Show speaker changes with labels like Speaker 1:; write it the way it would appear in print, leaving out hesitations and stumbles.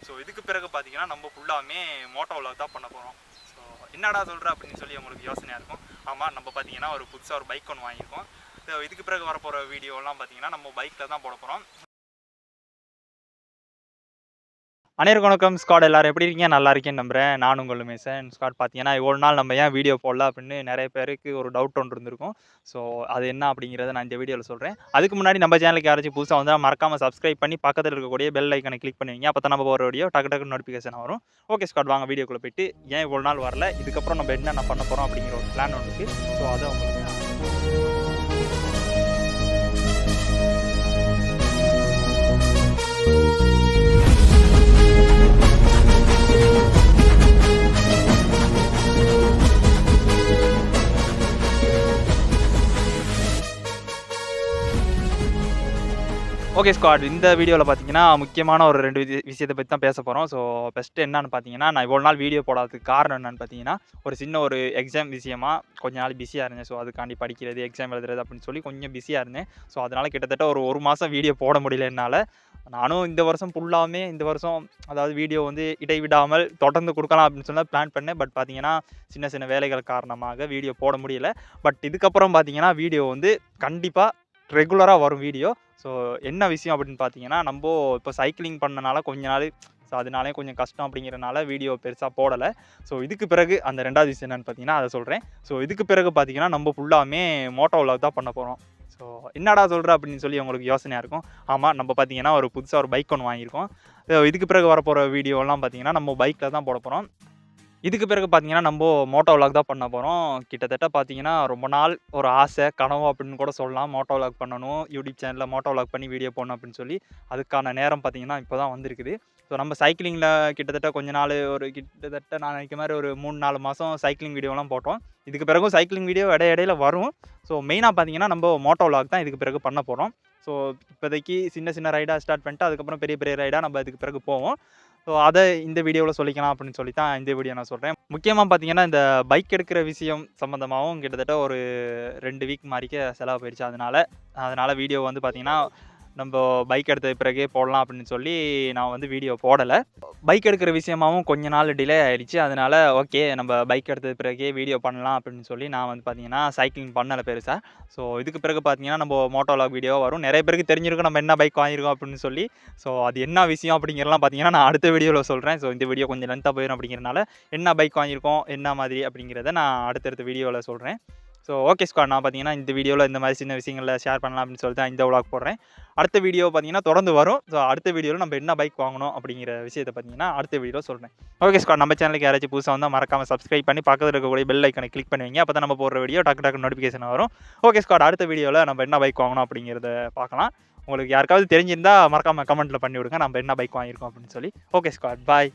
Speaker 1: So இதுக்கு பிறகு பார்த்தீங்கன்னா நம்ம ஃபுல்லாமே மோட்டோ விலாக் தான் பண்ண போகிறோம். ஸோ என்னடா சொல்கிற அப்படின்னு சொல்லி உங்களுக்கு யோசனையாக இருக்கும். ஆமாம், நம்ம பார்த்தீங்கன்னா ஒரு புதுசாக ஒரு பைக் ஒன்று வாங்கியிருக்கோம். ஸோ இதுக்கு பிறகு வரப்போகிற வீடியோலாம் பார்த்தீங்கன்னா நம்ம பைக்கில் தான் போட போகிறோம். அனைவருக்கும் வணக்கம். ஸ்குவாட் எல்லாரும் எப்படி இருக்கீங்க? நல்லா இருக்கேன்னு நம்புறேன். நான் உங்கள் மேசன். ஸ்குவாட் பார்த்தீங்கன்னா இவ்வளோ நாள் நம்ம ஏன் வீடியோ போடல அப்படின்னு நிறைய பேருக்கு ஒரு டவுட் ஒன்று இருந்திருக்கும். ஸோ அது என்ன அப்படிங்கிறத நான் இந்த வீடியோவில் சொல்கிறேன். அதுக்கு முன்னாடி நம்ம சேனலுக்கு யாராச்சும் புதுசாக வந்தால் மறக்காமல் சப்ஸ்கிரைப் பண்ணி பக்கத்தில் இருக்கக்கூடிய பெல் ஐக்கனை கிளிக் பண்ணுவீங்க. அப்போ தான் நம்ம ஒரு வீடியோ டக்கு நோட்டிஃபிகேஷன் வரும். ஓகே ஸ்குவாட், வாங்க வீடியோக்குள்ளே போயிட்டு ஏன் இவ்வளோ நாள் வரல, இதுக்கப்புறம் நம்ம என்னென்ன பண்ண போகிறோம் அப்படிங்கிற ஒரு பிளான் ஒன்று இருக்குது. ஸோ அதை உங்களுக்கு ஓகே ஸ்குவாட், இந்த வீடியோவில் பார்த்தீங்கன்னா முக்கியமான ஒரு 2 விஷயத்தை பற்றி தான் பேச போகிறோம். ஸோ ஃபஸ்ட்டு என்னன்னு பார்த்தீங்கன்னா, நான் இவ்வளோ நாள் வீடியோ போடாததுக்கு காரணம் என்னன்னு பார்த்தீங்கன்னா, ஒரு சின்ன ஒரு எக்ஸாம் விஷயமா கொஞ்ச நாள் பிஸியாக இருந்தேன். ஸோ அதுக்காண்டி படிக்கிறது, எக்ஸாம் எழுதுறது அப்படின்னு சொல்லி கொஞ்சம் பிஸியாக இருந்தேன். ஸோ அதனால் கிட்டத்தட்ட ஒரு மாதம் வீடியோ போட முடியல என்னால். நானும் இந்த வருஷம் ஃபுல்லாமே அதாவது வீடியோ வந்து இடைவிடாமல் தொடர்ந்து கொடுக்கலாம் அப்படின்னு சொல்லி பிளான் பண்ணேன். பட் பார்த்தீங்கன்னா சின்ன வேலைகள் காரணமாக வீடியோ போட முடியல. பட் இதுக்கப்புறம் பார்த்தீங்கன்னா வீடியோ வந்து கண்டிப்பாக ரெகுலராக வரும் வீடியோ. ஸோ என்ன விஷயம் அப்படின்னு பார்த்தீங்கன்னா, நம்ம இப்போ சைக்கிளிங் பண்ணனால கொஞ்ச நாள், ஸோ அதனாலே கொஞ்சம் கஷ்டம் அப்படிங்கிறனால வீடியோ பெருசாக போடலை. ஸோ இதுக்கு பிறகு அந்த 2வது விஷயம் என்னென்னு பார்த்தீங்கன்னா அதை சொல்கிறேன். ஸோ இதுக்கு பிறகு பார்த்தீங்கன்னா நம்ம ஃபுல்லாமே மோட்டோ விலாக் தான் பண்ண போகிறோம். ஸோ என்னடா சொல்கிற அப்படின்னு சொல்லி உங்களுக்கு யோசனையாக இருக்கும். ஆமாம், நம்ம பார்த்தீங்கன்னா ஒரு புதுசாக ஒரு பைக் ஒன்று வாங்கியிருக்கோம். இதுக்கு பிறகு வரப்போகிற வீடியோலாம் பார்த்தீங்கன்னா நம்ம பைக்கில் தான் போட போகிறோம். இதுக்கு பிறகு பார்த்தீங்கன்னா நம்ம மோட்டோ விலாக் தான் பண்ண போகிறோம். கிட்டத்தட்ட பார்த்தீங்கன்னா ரொம்ப நாள் ஒரு ஆசை, கனவு அப்படின்னு கூட சொல்லலாம். மோட்டோ விலாக் பண்ணணும், யூடியூப் சேனலில் மோட்டோ விலாக் பண்ணி வீடியோ போடணும் அப்படின்னு சொல்லி அதுக்கான நேரம் பார்த்தீங்கன்னா இப்போ தான் வந்திருக்குது. ஸோ நம்ம சைக்கிளிங்கில் கிட்டத்தட்ட கொஞ்ச நாள் கிட்டத்தட்ட நான் நினைக்கிற மாதிரி ஒரு 3-4 மாதம் சைக்கிளிங் வீடியோலாம் போட்டோம். இதுக்கு பிறகும் சைக்கிளிங் வீடியோ இடையில வரும். ஸோ மெயினாக பார்த்தீங்கன்னா நம்ம மோட்டோ விலாக் தான் இதுக்கு பிறகு பண்ண போகிறோம். ஸோ இப்போதைக்கு சின்ன ரைடாக ஸ்டார்ட் பண்ணிட்டு அதுக்கப்புறம் பெரிய ரைடாக நம்ம இதுக்கு பிறகு போவோம். ஸோ அதை இந்த வீடியோவில் சொல்லிக்கலாம் அப்படின்னு சொல்லி தான் இந்த வீடியோ நான் சொல்கிறேன். முக்கியமாக பார்த்தீங்கன்னா இந்த பைக் எடுக்கிற விஷயம் சம்மந்தமாகவும் கிட்டத்தட்ட ஒரு 2 வீக் மாதிரிக்க செலவு போயிடுச்சு. அதனால் வீடியோ வந்து பார்த்தீங்கன்னா நம்ம பைக் எடுத்த பிறகே போடலாம் அப்படின்னு சொல்லி நான் வந்து வீடியோ போடலை. பைக் எடுக்கிற விஷயமாகவும் கொஞ்ச நாள் டிலே ஆகிடுச்சு. அதனால் ஓகே, நம்ம பைக் எடுத்த பிறகே வீடியோ பண்ணலாம் அப்படின்னு சொல்லி நான் வந்து பார்த்தீங்கன்னா சைக்கிளிங் பண்ணலை பெருசாக. ஸோ இதுக்கு பிறகு பார்த்தீங்கன்னா நம்ம மோட்டோ விலாக் வீடியோ வரும். நிறைய பேருக்கு தெரிஞ்சிருக்கும் நம்ம என்ன பைக் வாங்கியிருக்கோம் அப்படின்னு சொல்லி. ஸோ அது என்ன விஷயம் அப்படிங்கிறலாம் பார்த்தீங்கன்னா நான் அடுத்த வீடியோவில் சொல்கிறேன். ஸோ இந்த வீடியோ கொஞ்சம் லென்த்தாக போயிடும் அப்படிங்கிறனால என்ன பைக் வாங்கியிருக்கோம், என்ன மாதிரி அப்படிங்கிறத நான் அடுத்தடுத்த வீடியோவில் சொல்கிறேன். ஸோ ஓகே ஸ்குவாட், நான் பார்த்தீங்கன்னா இந்த வீடியோவில் இந்த மாதிரி சின்ன விஷயங்களில் ஷேர் பண்ணலாம் அப்படின்னு சொல்லிட்டு தான் இந்த விலாக் போடுறேன். அடுத்த வீடியோ பார்த்தீங்கன்னா தொடர்ந்து வரும். ஸோ அடுத்த வீடியோவில் நம்ம என்ன பைக் வாங்கணும் அப்படிங்கிற விஷயத்தை பார்த்தீங்கன்னா அடுத்த வீடியோவில் சொல்கிறேன். ஓகே ஸ்குவாட், நம்ம சேனலுக்கு யாராச்சும் புதுசாக வந்தால் மறக்காமல் சப்ஸ்கிரைப் பண்ணி பக்கத்தில் இருக்கக்கூடிய பெல் ஐக்கனை கிளிக் பண்ணுவீங்க. அப்போ தான் நம்ம போடுற வீடியோ டக்கு நோட்டிஃபிகேஷன் வரும். ஓகே ஸ்குவாட், அடுத்த வீடியோவில் நம்ம என்ன பைக் வாங்கணும் அப்படிங்கிறத பார்க்கலாம். உங்களுக்கு யாருக்காவது தெரிஞ்சிருந்தால் மறக்காமல் கமெண்ட்டில் பண்ணி விடுங்க நம்ம என்ன பைக் வாங்கியிருக்கோம் அப்படின்னு சொல்லி. ஓகே ஸ்குவாட், பாய்.